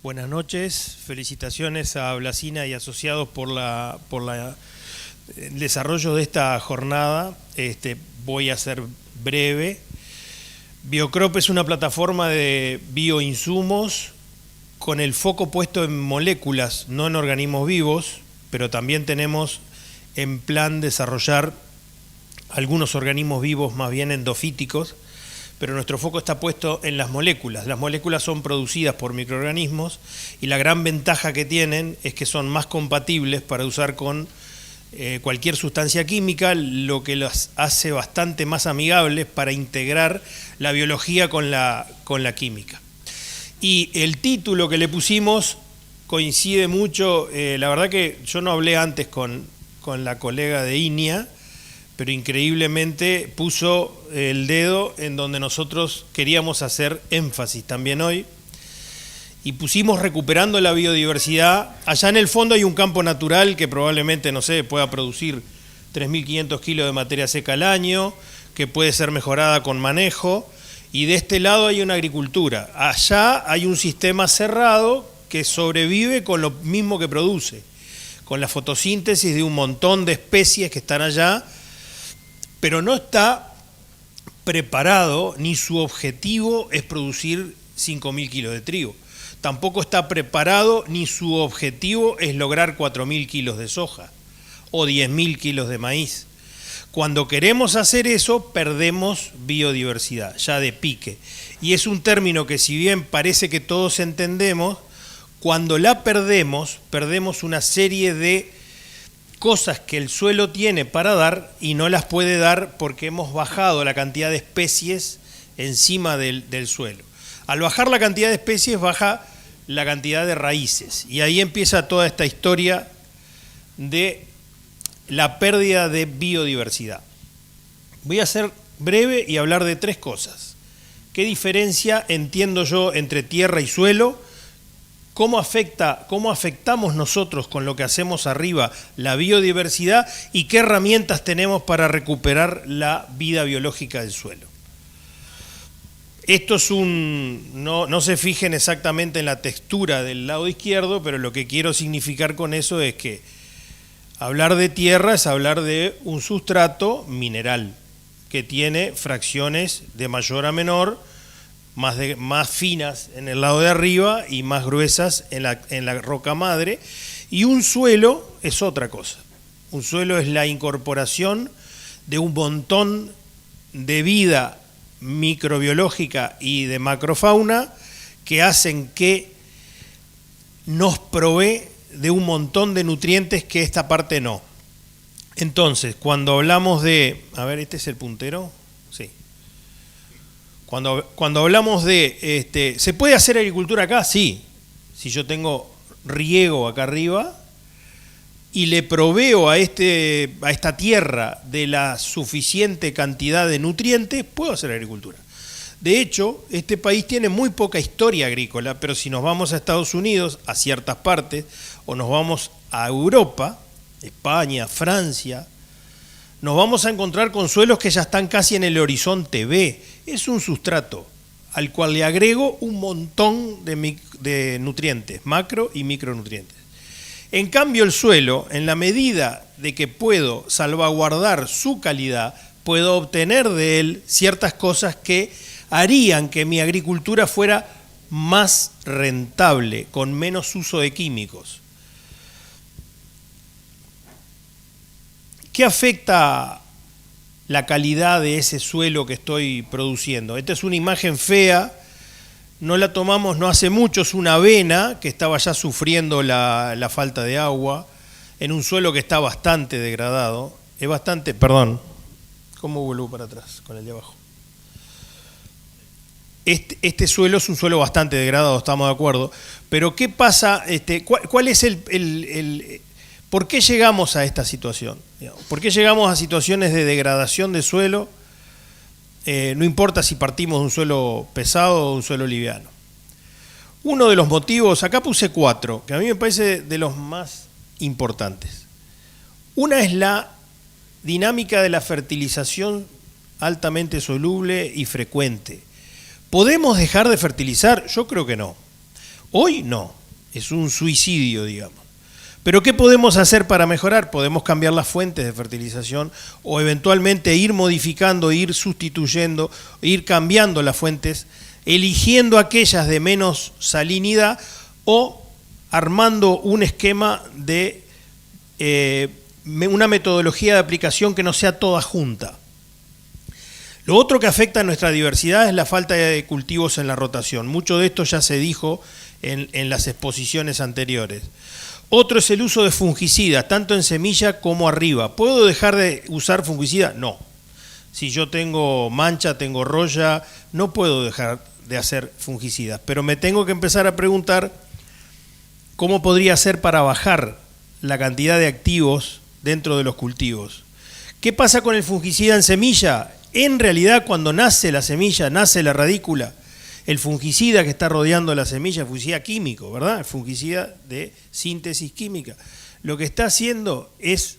Buenas noches, felicitaciones a Blasina y asociados por el desarrollo de esta jornada. Voy a ser breve. Biocrop es una plataforma de bioinsumos con el foco puesto en moléculas, no en organismos vivos, pero también tenemos en plan desarrollar algunos organismos vivos más bien endofíticos, pero nuestro foco está puesto en las moléculas. Las moléculas son producidas por microorganismos y la gran ventaja que tienen es que son más compatibles para usar con cualquier sustancia química, lo que las hace bastante más amigables para integrar la biología con la química. Y el título que le pusimos coincide mucho, la verdad que yo no hablé antes con la colega de INIA, pero increíblemente puso el dedo en donde nosotros queríamos hacer énfasis también hoy, y pusimos recuperando la biodiversidad. Allá en el fondo hay un campo natural que probablemente, no sé, pueda producir 3.500 kilos de materia seca al año, que puede ser mejorada con manejo, y de este lado hay una agricultura. Allá hay un sistema cerrado que sobrevive con lo mismo que produce, con la fotosíntesis de un montón de especies que están allá, pero no está preparado, ni su objetivo es producir 5.000 kilos de trigo. Tampoco está preparado, ni su objetivo es lograr 4.000 kilos de soja o 10.000 kilos de maíz. Cuando queremos hacer eso, perdemos biodiversidad, ya de pique. Y es un término que, si bien parece que todos entendemos, cuando la perdemos, perdemos una serie de cosas que el suelo tiene para dar y no las puede dar porque hemos bajado la cantidad de especies encima del suelo. Al bajar la cantidad de especies, baja la cantidad de raíces. Y ahí empieza toda esta historia de la pérdida de biodiversidad. Voy a ser breve y hablar de tres cosas. ¿Qué diferencia entiendo yo entre tierra y suelo? ¿Cómo afectamos nosotros con lo que hacemos arriba la biodiversidad y qué herramientas tenemos para recuperar la vida biológica del suelo? Esto es no se fijen exactamente en la textura del lado izquierdo, pero lo que quiero significar con eso es que hablar de tierra es hablar de un sustrato mineral que tiene fracciones de mayor a menor, más finas en el lado de arriba y más gruesas en la roca madre, y un suelo es otra cosa. Un suelo es la incorporación de un montón de vida microbiológica y de macrofauna que hacen que nos provee de un montón de nutrientes que esta parte no. Entonces, cuando hablamos de... A ver, ¿este es el puntero? Sí. Cuando hablamos de, ¿se puede hacer agricultura acá? Sí. Si yo tengo riego acá arriba y le proveo a esta tierra de la suficiente cantidad de nutrientes, puedo hacer agricultura. De hecho, este país tiene muy poca historia agrícola, pero si nos vamos a Estados Unidos, a ciertas partes, o nos vamos a Europa, España, Francia, nos vamos a encontrar con suelos que ya están casi en el horizonte B. Es un sustrato al cual le agrego un montón de nutrientes, macro y micronutrientes. En cambio, el suelo, en la medida de que puedo salvaguardar su calidad, puedo obtener de él ciertas cosas que harían que mi agricultura fuera más rentable, con menos uso de químicos. ¿Qué afecta la calidad de ese suelo que estoy produciendo? Esta es una imagen fea, no la tomamos no hace mucho, es una avena que estaba ya sufriendo la falta de agua, en un suelo que está bastante degradado, es bastante, perdón, ¿cómo vuelvo para atrás con el de abajo? Este suelo es un suelo bastante degradado, estamos de acuerdo, pero ¿qué pasa? ¿Cuál es ¿Por qué llegamos a esta situación? ¿Por qué llegamos a situaciones de degradación de suelo? No importa si partimos de un suelo pesado o de un suelo liviano. Uno de los motivos, acá puse 4, que a mí me parece de los más importantes. Una es la dinámica de la fertilización altamente soluble y frecuente. ¿Podemos dejar de fertilizar? Yo creo que no. Hoy no, es un suicidio, digamos. Pero ¿qué podemos hacer para mejorar? Podemos cambiar las fuentes de fertilización o eventualmente ir modificando, ir sustituyendo, ir cambiando las fuentes, eligiendo aquellas de menos salinidad o armando un esquema de una metodología de aplicación que no sea toda junta. Lo otro que afecta a nuestra diversidad es la falta de cultivos en la rotación. Mucho de esto ya se dijo en las exposiciones anteriores. Otro es el uso de fungicidas, tanto en semilla como arriba. ¿Puedo dejar de usar fungicida? No. Si yo tengo mancha, tengo roya, no puedo dejar de hacer fungicidas. Pero me tengo que empezar a preguntar cómo podría hacer para bajar la cantidad de activos dentro de los cultivos. ¿Qué pasa con el fungicida en semilla? En realidad, cuando nace la semilla, nace la radícula, el fungicida que está rodeando la semilla, fungicida químico, ¿verdad? El fungicida de síntesis química. Lo que está haciendo es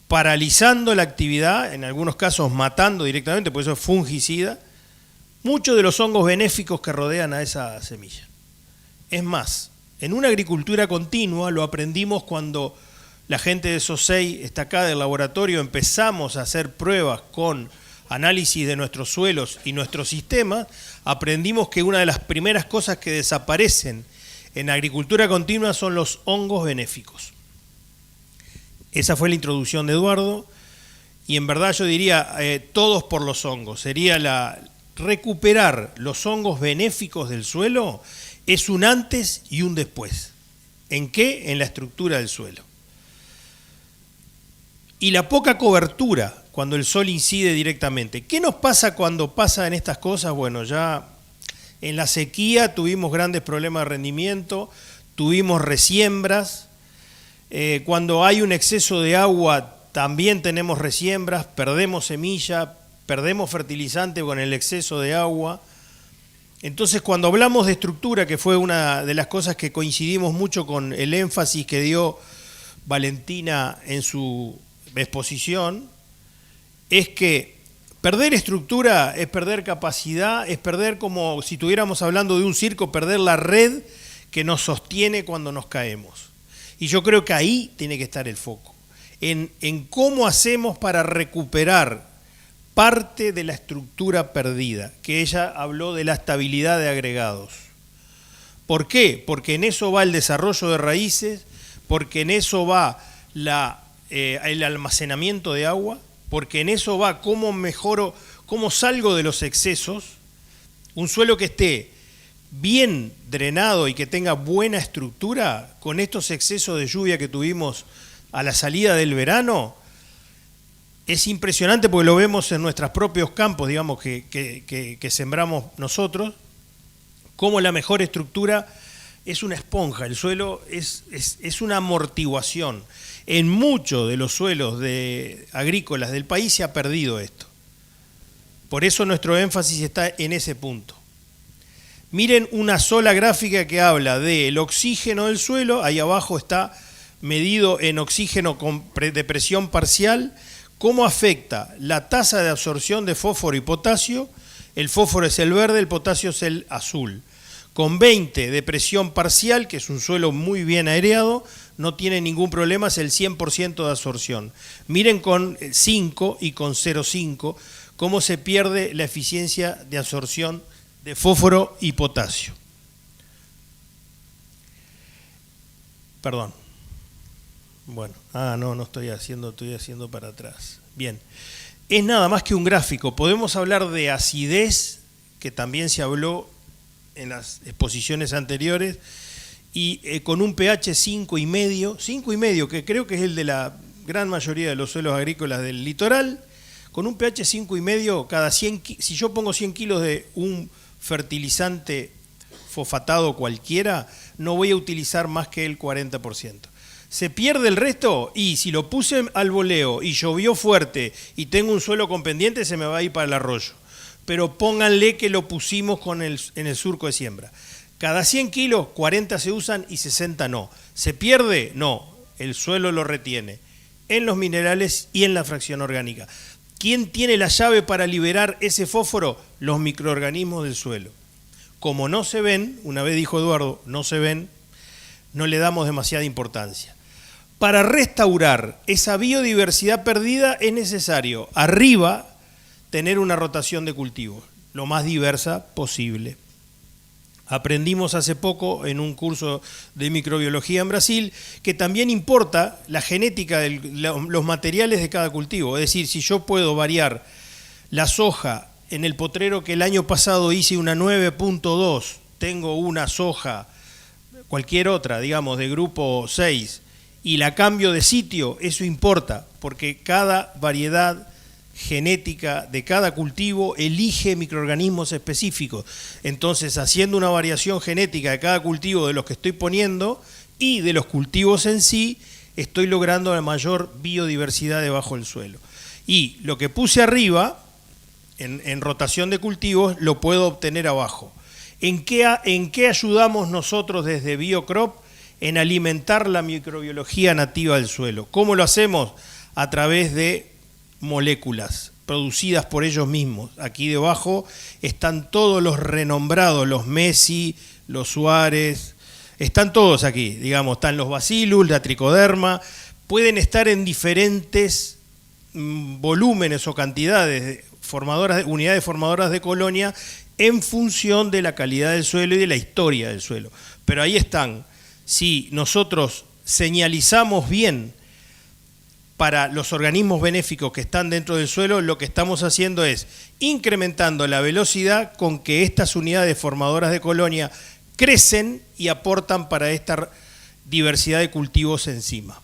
paralizando la actividad, en algunos casos matando directamente, por eso es fungicida, muchos de los hongos benéficos que rodean a esa semilla. Es más, en una agricultura continua, lo aprendimos cuando la gente de SOSEI está acá del laboratorio, empezamos a hacer pruebas con análisis de nuestros suelos y nuestros sistemas, aprendimos que una de las primeras cosas que desaparecen en agricultura continua son los hongos benéficos. Esa fue la introducción de Eduardo, y en verdad yo diría todos por los hongos. Sería recuperar los hongos benéficos del suelo, es un antes y un después. ¿En qué? En la estructura del suelo. Y la poca cobertura cuando el sol incide directamente. ¿Qué nos pasa cuando pasan estas cosas? Bueno, ya en la sequía tuvimos grandes problemas de rendimiento, tuvimos resiembras, cuando hay un exceso de agua también tenemos resiembras, perdemos semilla, perdemos fertilizante con el exceso de agua. Entonces, cuando hablamos de estructura, que fue una de las cosas que coincidimos mucho con el énfasis que dio Valentina en su exposición, es que perder estructura es perder capacidad, es perder, como si estuviéramos hablando de un circo, perder la red que nos sostiene cuando nos caemos. Y yo creo que ahí tiene que estar el foco, en cómo hacemos para recuperar parte de la estructura perdida, que ella habló de la estabilidad de agregados. ¿Por qué? Porque en eso va el desarrollo de raíces, porque en eso va el almacenamiento de agua, porque en eso va cómo mejoro, cómo salgo de los excesos. Un suelo que esté bien drenado y que tenga buena estructura, con estos excesos de lluvia que tuvimos a la salida del verano, es impresionante porque lo vemos en nuestros propios campos, digamos, que sembramos nosotros, cómo la mejor estructura es una esponja, el suelo es una amortiguación. En muchos de los suelos agrícolas del país se ha perdido esto. Por eso nuestro énfasis está en ese punto. Miren una sola gráfica que habla del oxígeno del suelo, ahí abajo está medido en oxígeno de presión parcial, cómo afecta la tasa de absorción de fósforo y potasio. El fósforo es el verde, el potasio es el azul. Con 20 de presión parcial, que es un suelo muy bien aireado, no tiene ningún problema, es el 100% de absorción. Miren con 5 y con 0,5 cómo se pierde la eficiencia de absorción de fósforo y potasio. Perdón. Bueno, no estoy haciendo para atrás. Bien, es nada más que un gráfico. Podemos hablar de acidez, que también se habló en las exposiciones anteriores, y con un pH 5,5, que creo que es el de la gran mayoría de los suelos agrícolas del litoral, con un pH 5,5, cada 100, si yo pongo 100 kilos de un fertilizante fosfatado cualquiera, no voy a utilizar más que el 40%. ¿Se pierde el resto? Y si lo puse al voleo y llovió fuerte y tengo un suelo con pendiente, se me va a ir para el arroyo. Pero pónganle que lo pusimos en el surco de siembra. Cada 100 kilos, 40 se usan y 60 no. ¿Se pierde? No, el suelo lo retiene en los minerales y en la fracción orgánica. ¿Quién tiene la llave para liberar ese fósforo? Los microorganismos del suelo. como no se ven, una vez dijo Eduardo, no se ven, no le damos demasiada importancia. Para restaurar esa biodiversidad perdida es necesario, arriba, tener una rotación de cultivos, lo más diversa posible. Aprendimos hace poco en un curso de microbiología en Brasil que también importa la genética de los materiales de cada cultivo. Es decir, si yo puedo variar la soja en el potrero que el año pasado hice una 9.2, tengo una soja, cualquier otra, digamos, de grupo 6, y la cambio de sitio, eso importa, porque cada variedad genética de cada cultivo elige microorganismos específicos. Entonces, haciendo una variación genética de cada cultivo de los que estoy poniendo y de los cultivos en sí, estoy logrando la mayor biodiversidad debajo del suelo. Y lo que puse arriba, en rotación de cultivos, lo puedo obtener abajo. ¿En qué ayudamos nosotros desde Biocrop? En alimentar la microbiología nativa del suelo. ¿Cómo lo hacemos? A través de moléculas producidas por ellos mismos. Aquí debajo están todos los renombrados, los Messi, los Suárez, están todos aquí, digamos, están los Bacillus, la Tricoderma, pueden estar en diferentes volúmenes o cantidades, unidades formadoras de colonia, en función de la calidad del suelo y de la historia del suelo. Pero ahí están. Si nosotros señalizamos bien para los organismos benéficos que están dentro del suelo, lo que estamos haciendo es incrementando la velocidad con que estas unidades formadoras de colonia crecen y aportan para esta diversidad de cultivos encima.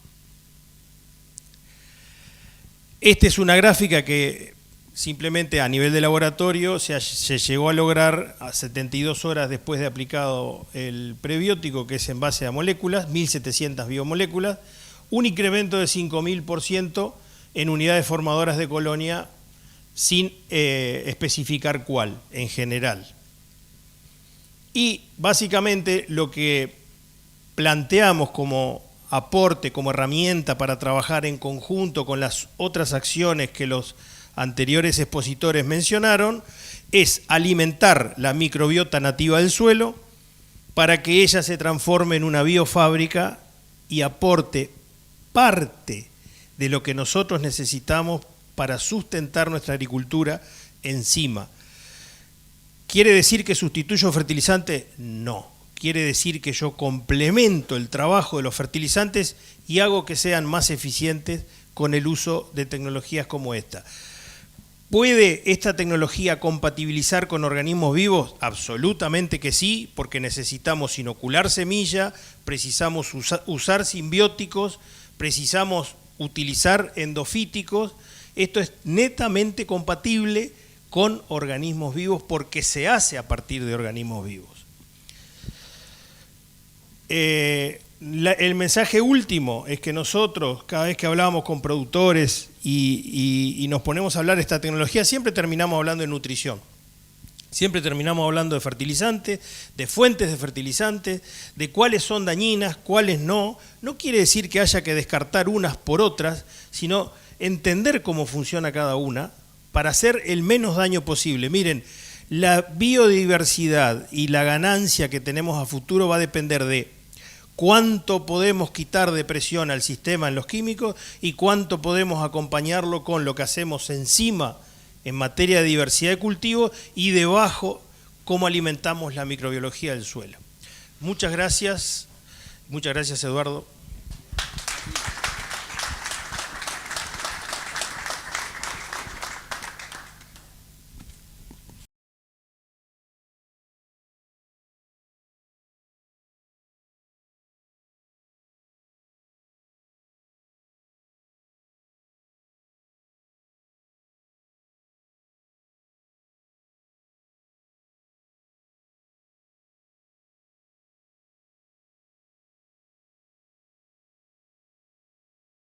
Esta es una gráfica que simplemente a nivel de laboratorio se llegó a lograr a 72 horas después de aplicado el prebiótico, que es en base a moléculas, 1.700 biomoléculas, un incremento de 5.000% en unidades formadoras de colonia sin especificar cuál, en general. Y básicamente lo que planteamos como aporte, como herramienta para trabajar en conjunto con las otras acciones que los anteriores expositores mencionaron, es alimentar la microbiota nativa del suelo para que ella se transforme en una biofábrica y aporte parte de lo que nosotros necesitamos para sustentar nuestra agricultura encima. ¿Quiere decir que sustituyo fertilizantes? No. Quiere decir que yo complemento el trabajo de los fertilizantes y hago que sean más eficientes con el uso de tecnologías como esta. ¿Puede esta tecnología compatibilizar con organismos vivos? Absolutamente que sí, porque necesitamos inocular semilla, precisamos usar simbióticos, precisamos utilizar endofíticos. Esto es netamente compatible con organismos vivos porque se hace a partir de organismos vivos. El mensaje último es que nosotros, cada vez que hablamos con productores y nos ponemos a hablar de esta tecnología, siempre terminamos hablando de nutrición. Siempre terminamos hablando de fertilizantes, de fuentes de fertilizantes, de cuáles son dañinas, cuáles no. No quiere decir que haya que descartar unas por otras, sino entender cómo funciona cada una para hacer el menos daño posible. Miren, la biodiversidad y la ganancia que tenemos a futuro va a depender de cuánto podemos quitar de presión al sistema en los químicos y cuánto podemos acompañarlo con lo que hacemos encima en materia de diversidad de cultivos y debajo cómo alimentamos la microbiología del suelo. Muchas gracias Eduardo.